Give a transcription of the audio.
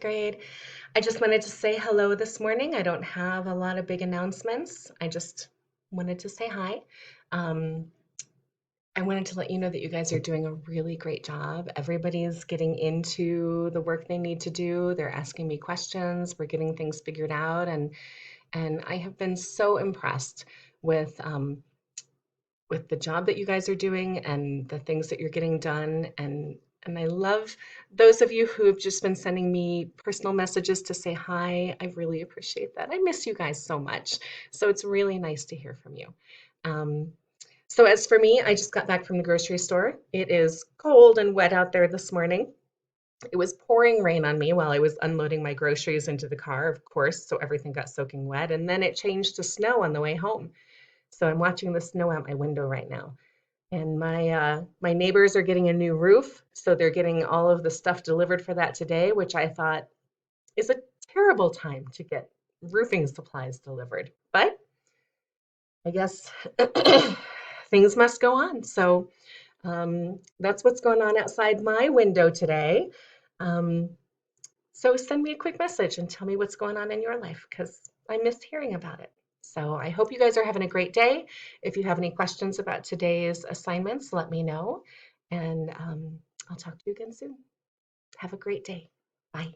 grade. I just wanted to say hello this morning. I don't have a lot of big announcements. I just wanted to say hi. Um, I wanted to let you know that you guys are doing a really great job. Everybody's getting into the work they need to do. They're asking me questions. We're getting things figured out, and I have been so impressed with the job that you guys are doing and the things that you're getting done. And I love those of you who have just been sending me personal messages to say hi. I really appreciate that. I miss you guys so much. So it's really nice to hear from you. Um, so as for me, I just got back from the grocery store. It is cold and wet out there this morning. It was pouring rain on me while I was unloading my groceries into the car, of course, so everything got soaking wet. And then it changed to snow on the way home. So I'm watching the snow out my window right now. And my neighbors are getting a new roof, so they're getting all of the stuff delivered for that today, which I thought is a terrible time to get roofing supplies delivered. But I guess things must go on. So that's what's going on outside my window today. Um, so send me a quick message and tell me what's going on in your life because I miss hearing about it. So I hope you guys are having a great day. If you have any questions about today's assignments, let me know. And I'll talk to you again soon. Have a great day. Bye.